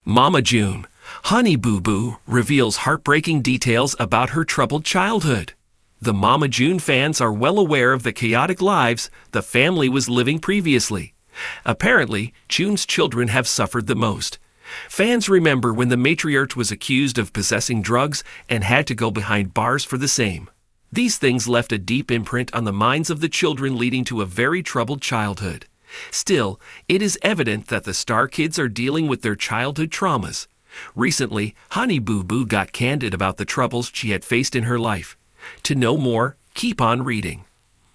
Mama June, Honey Boo Boo, reveals heartbreaking details about her troubled childhood. The Mama June fans are well aware of the chaotic lives the family was living previously. Apparently, June's children have suffered the most. Fans remember when the matriarch was accused of possessing drugs and had to go behind bars for the same. These things left a deep imprint on the minds of the children, leading to a very troubled childhood. Still, it is evident that the star kids are dealing with their childhood traumas. Recently, Honey Boo Boo got candid about the troubles she had faced in her life. To know more, keep on reading.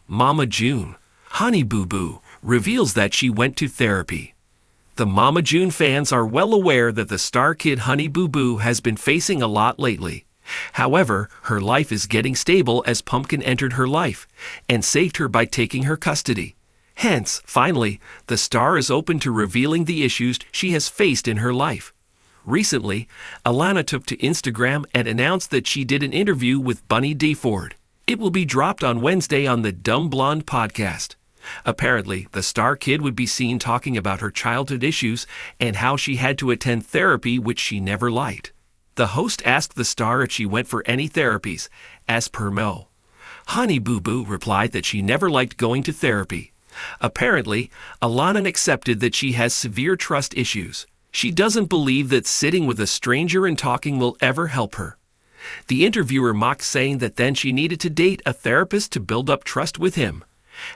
Mama June, Honey Boo Boo, reveals that she went to therapy. The Mama June fans are well aware that the star kid Honey Boo Boo has been facing a lot lately. However, her life is getting stable as Pumpkin entered her life and saved her by taking her custody. Hence, finally, the star is open to revealing the issues she has faced in her life. Recently, Alana took to Instagram and announced that she did an interview with Bunny DeFord. It will be dropped on Wednesday on the Dumb Blonde podcast. Apparently, the star kid would be seen talking about her childhood issues and how she had to attend therapy, which she never liked. The host asked the star if she went for any therapies, as per Mo. Honey Boo Boo replied that she never liked going to therapy. Apparently, Alana accepted that she has severe trust issues. She doesn't believe that sitting with a stranger and talking will ever help her. The interviewer mocked, saying that then she needed to date a therapist to build up trust with him.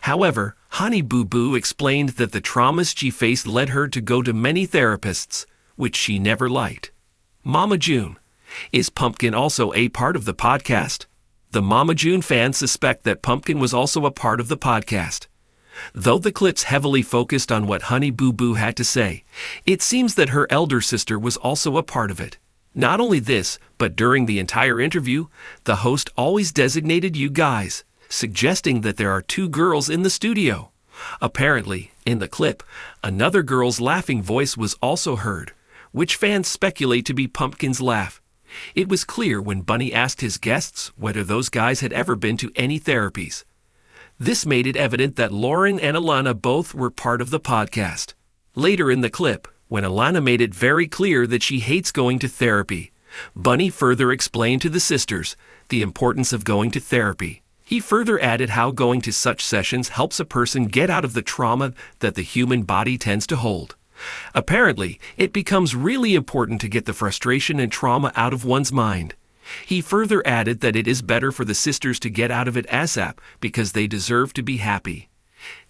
However, Honey Boo Boo explained that the traumas she faced led her to go to many therapists, which she never liked. Mama June, is Pumpkin also a part of the podcast? The Mama June fans suspect that Pumpkin was also a part of the podcast. Though the clips heavily focused on what Honey Boo Boo had to say, it seems that her elder sister was also a part of it. Not only this, but during the entire interview, the host always designated "you guys," suggesting that there are two girls in the studio. Apparently, in the clip, another girl's laughing voice was also heard, which fans speculate to be Pumpkin's laugh. It was clear when Bunny asked his guests whether those guys had ever been to any therapies. This made it evident that Lauren and Alana both were part of the podcast. Later in the clip, when Alana made it very clear that she hates going to therapy, Bunny further explained to the sisters the importance of going to therapy. He further added how going to such sessions helps a person get out of the trauma that the human body tends to hold. Apparently, it becomes really important to get the frustration and trauma out of one's mind. He further added that it is better for the sisters to get out of it ASAP because they deserve to be happy.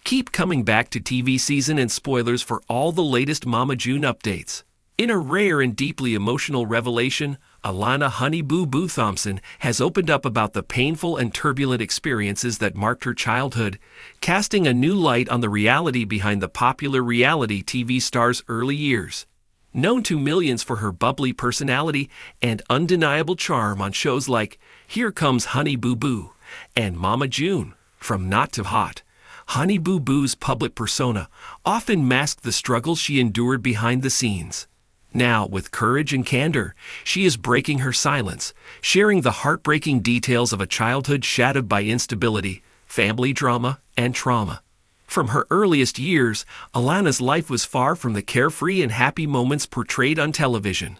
Keep coming back to TV season and spoilers for all the latest Mama June updates. In a rare and deeply emotional revelation, Alana Honey Boo Boo Thompson has opened up about the painful and turbulent experiences that marked her childhood, casting a new light on the reality behind the popular reality TV star's early years. Known to millions for her bubbly personality and undeniable charm on shows like Here Comes Honey Boo Boo and Mama June, From Not to Hot, Honey Boo Boo's public persona often masked the struggles she endured behind the scenes. Now, with courage and candor, she is breaking her silence, sharing the heartbreaking details of a childhood shadowed by instability, family drama, and trauma. From her earliest years, Alana's life was far from the carefree and happy moments portrayed on television.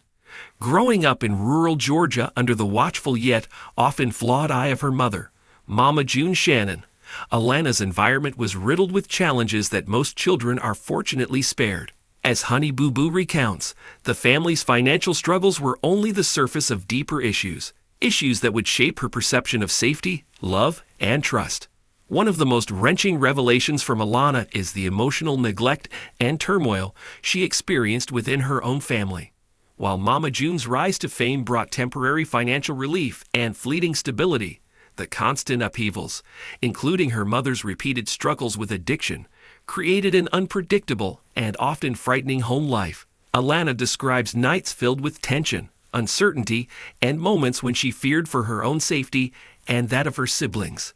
Growing up in rural Georgia under the watchful yet often flawed eye of her mother, Mama June Shannon, Alana's environment was riddled with challenges that most children are fortunately spared. As Honey Boo Boo recounts, the family's financial struggles were only the surface of deeper issues that would shape her perception of safety, love, and trust. One of the most wrenching revelations from Alana is the emotional neglect and turmoil she experienced within her own family. While Mama June's rise to fame brought temporary financial relief and fleeting stability, the constant upheavals, including her mother's repeated struggles with addiction, created an unpredictable and often frightening home life. Alana describes nights filled with tension, uncertainty, and moments when she feared for her own safety and that of her siblings.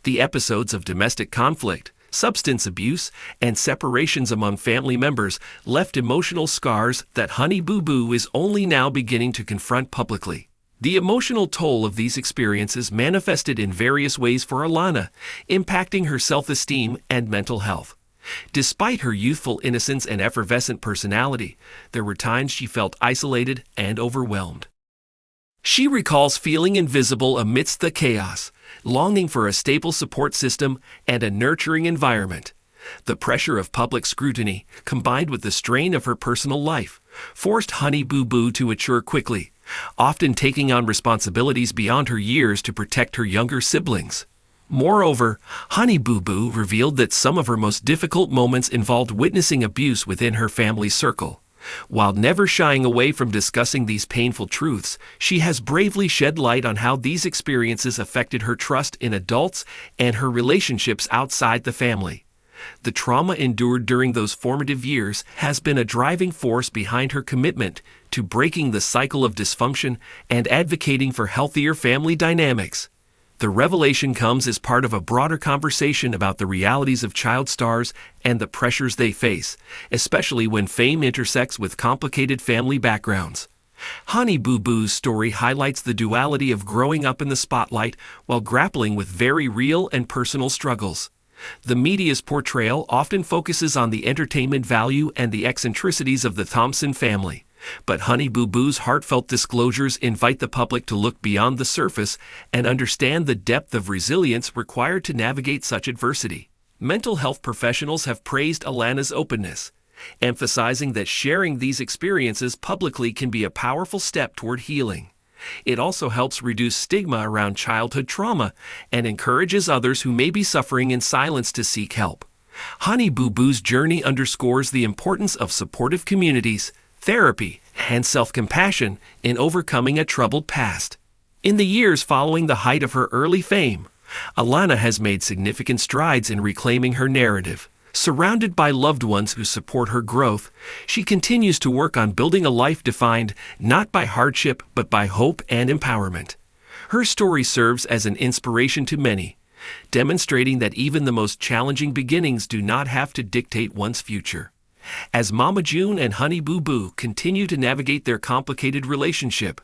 The episodes of domestic conflict, substance abuse, and separations among family members left emotional scars that Honey Boo Boo is only now beginning to confront publicly. The emotional toll of these experiences manifested in various ways for Alana, impacting her self-esteem and mental health. Despite her youthful innocence and effervescent personality, there were times she felt isolated and overwhelmed. She recalls feeling invisible amidst the chaos, longing for a stable support system and a nurturing environment. The pressure of public scrutiny, combined with the strain of her personal life, forced Honey Boo Boo to mature quickly, often taking on responsibilities beyond her years to protect her younger siblings. Moreover, Honey Boo Boo revealed that some of her most difficult moments involved witnessing abuse within her family circle. While never shying away from discussing these painful truths, she has bravely shed light on how these experiences affected her trust in adults and her relationships outside the family. The trauma endured during those formative years has been a driving force behind her commitment to breaking the cycle of dysfunction and advocating for healthier family dynamics. The revelation comes as part of a broader conversation about the realities of child stars and the pressures they face, especially when fame intersects with complicated family backgrounds. Honey Boo Boo's story highlights the duality of growing up in the spotlight while grappling with very real and personal struggles. The media's portrayal often focuses on the entertainment value and the eccentricities of the Thompson family. But Honey Boo Boo's heartfelt disclosures invite the public to look beyond the surface and understand the depth of resilience required to navigate such adversity. Mental health professionals have praised Alana's openness, emphasizing that sharing these experiences publicly can be a powerful step toward healing. It also helps reduce stigma around childhood trauma and encourages others who may be suffering in silence to seek help. Honey Boo Boo's journey underscores the importance of supportive communities, therapy, and self-compassion in overcoming a troubled past. In the years following the height of her early fame, Alana has made significant strides in reclaiming her narrative. Surrounded by loved ones who support her growth, she continues to work on building a life defined not by hardship but by hope and empowerment. Her story serves as an inspiration to many, demonstrating that even the most challenging beginnings do not have to dictate one's future. As Mama June and Honey Boo Boo continue to navigate their complicated relationship,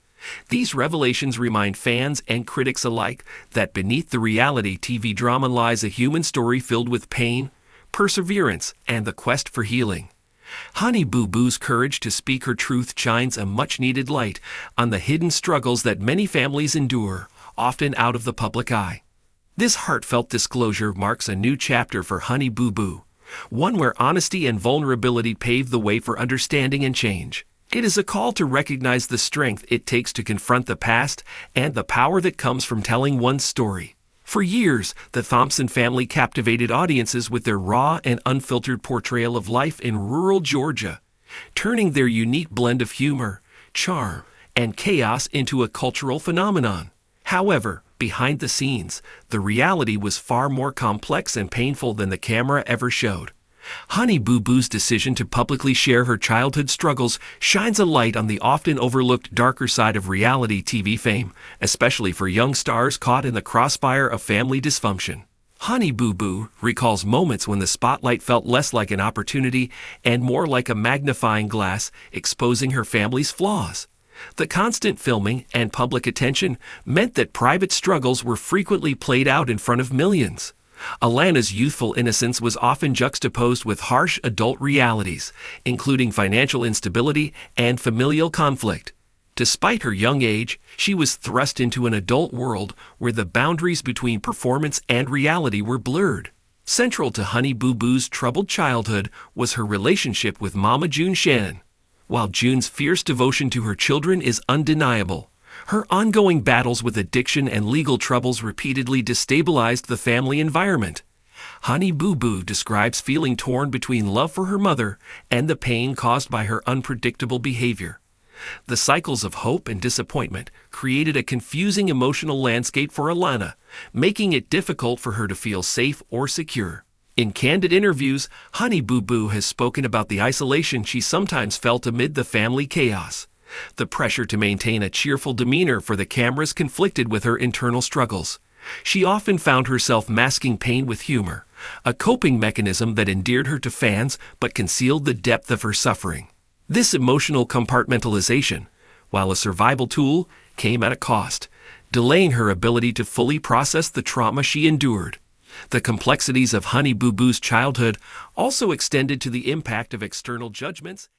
these revelations remind fans and critics alike that beneath the reality TV drama lies a human story filled with pain, perseverance, and the quest for healing. Honey Boo Boo's courage to speak her truth shines a much-needed light on the hidden struggles that many families endure, often out of the public eye. This heartfelt disclosure marks a new chapter for Honey Boo Boo, one where honesty and vulnerability pave the way for understanding and change. It is a call to recognize the strength it takes to confront the past and the power that comes from telling one's story. For years, the Thompson family captivated audiences with their raw and unfiltered portrayal of life in rural Georgia, turning their unique blend of humor, charm, and chaos into a cultural phenomenon. However, behind the scenes, the reality was far more complex and painful than the camera ever showed. Honey Boo Boo's decision to publicly share her childhood struggles shines a light on the often overlooked darker side of reality TV fame, especially for young stars caught in the crossfire of family dysfunction. Honey Boo Boo recalls moments when the spotlight felt less like an opportunity and more like a magnifying glass exposing her family's flaws. The constant filming and public attention meant that private struggles were frequently played out in front of millions. Alana's youthful innocence was often juxtaposed with harsh adult realities, including financial instability and familial conflict. Despite her young age, she was thrust into an adult world where the boundaries between performance and reality were blurred. Central to Honey Boo Boo's troubled childhood was her relationship with Mama June Shannon. While June's fierce devotion to her children is undeniable, her ongoing battles with addiction and legal troubles repeatedly destabilized the family environment. Honey Boo Boo describes feeling torn between love for her mother and the pain caused by her unpredictable behavior. The cycles of hope and disappointment created a confusing emotional landscape for Alana, making it difficult for her to feel safe or secure. In candid interviews, Honey Boo Boo has spoken about the isolation she sometimes felt amid the family chaos. The pressure to maintain a cheerful demeanor for the cameras conflicted with her internal struggles. She often found herself masking pain with humor, a coping mechanism that endeared her to fans but concealed the depth of her suffering. This emotional compartmentalization, while a survival tool, came at a cost, delaying her ability to fully process the trauma she endured. The complexities of Honey Boo Boo's childhood also extended to the impact of external judgments